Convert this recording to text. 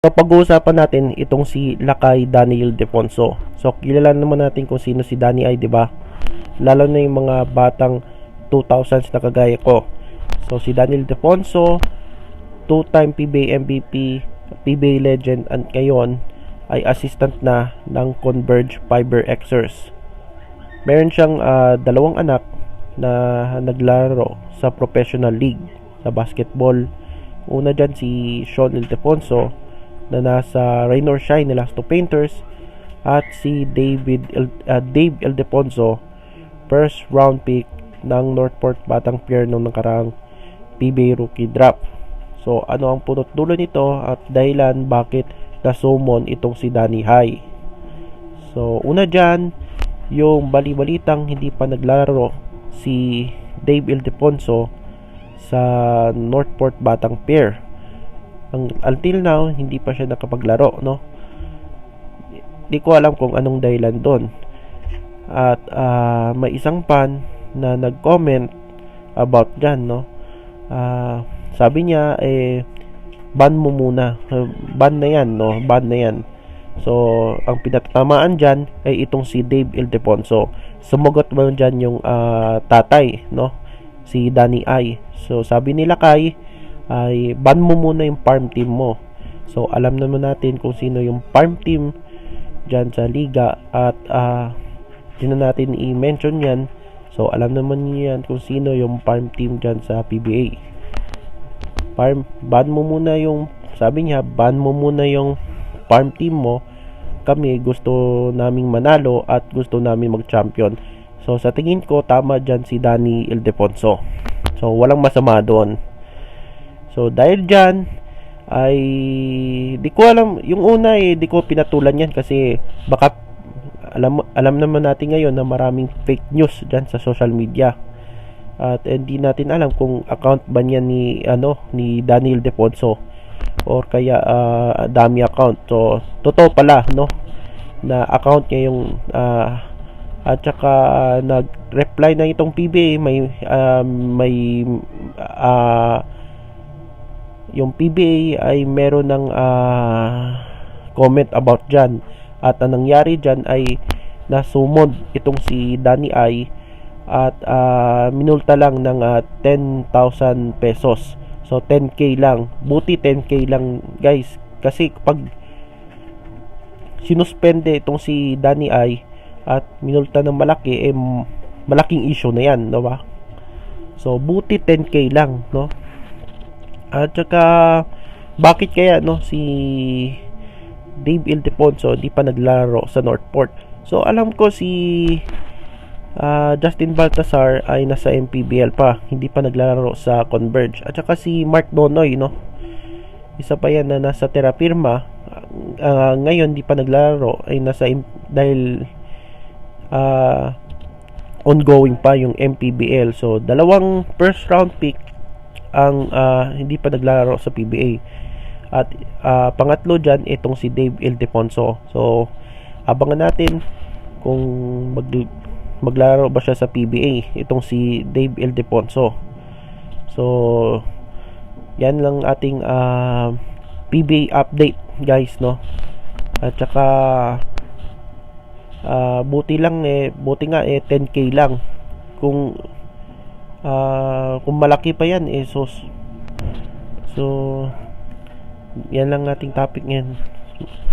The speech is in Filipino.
So, pag-uusapan natin itong si Lakay Daniel Defonso. So, kilala naman natin kung sino si Danny ay, 'di ba? Lalo na yung mga batang 2000s na kagaya ko. So, si Daniel Defonso, two-time PBA MVP, PBA legend, at ngayon ay assistant na ng Converge Fiber Xers. Meron siyang dalawang anak na naglaro sa professional league sa basketball. Una dyan si Sean Ildefonso na nasa Rain or Shine nila to Painters, at si Dave Ildefonso, first round pick ng Northport Batang Pier noong nakarang PBA Rookie Draft. So ano ang punot dulo nito at dahilan bakit na-summon itong si Danny High? So una dyan, yung bali-balitang hindi pa naglalaro si Dave Ildefonso sa Northport Batang Pier. Until now, hindi pa siya nakapaglaro, no? Di ko alam kung anong dahilan doon. At may isang fan na nag-comment about dyan, no? Sabi niya, ban mo muna. Ban na yan, no? Ban na yan. So, ang pinatatamaan dyan ay itong si Dave Ildefonso. Sumagot mo dyan yung tatay, no? Si Danny I. So, sabi nila kay ay ban mo muna yung farm team mo. So alam naman natin kung sino yung farm team dyan sa liga, at yun na natin i-mention yan. So alam naman niyo yan kung sino yung farm team dyan sa PBA. Ban mo muna yung, sabi niya, ban mo muna yung farm team mo. Kami gusto naming manalo at gusto namin mag-champion. So sa tingin ko tama dyan si Danny Ildefonso. So walang masama doon. So dahil dyan ay di ko alam, yung una di ko pinatulan yan kasi baka alam naman natin ngayon na maraming fake news dyan sa social media, at hindi natin alam kung account ba niyan ni Daniel Defonso or kaya dami account. So totoo pala, no, na account niya yung at saka nag-reply na itong PBA, yung PBA ay meron ng comment about dyan, at ang nangyari dyan ay nasumod itong si Danny I at minulta lang ng 10,000 pesos. So 10k lang, buti 10k lang guys, kasi pag sinuspende itong si Danny I at minulta ng malaki, malaking issue na yan, no ba? So buti 10k lang, no? At saka bakit kaya, no, si Dave Ildefonso di pa naglalaro sa Northport? So alam ko si Justin Baltasar ay nasa MPBL pa, hindi pa naglalaro sa Converge. At saka si Mark Donoy, no, isa pa yan na nasa Terra Firma, ngayon di pa naglalaro, ay dahil ongoing pa yung MPBL. So dalawang first round pick ang hindi pa naglalaro sa PBA, at pangatlo dyan itong si Dave Ildefonso. So abangan natin kung maglaro ba siya sa PBA, itong si Dave Ildefonso. So yan lang ating PBA update guys, no. At saka buti nga 10k lang. Kung malaki pa yan so yan lang ating topic ngayon.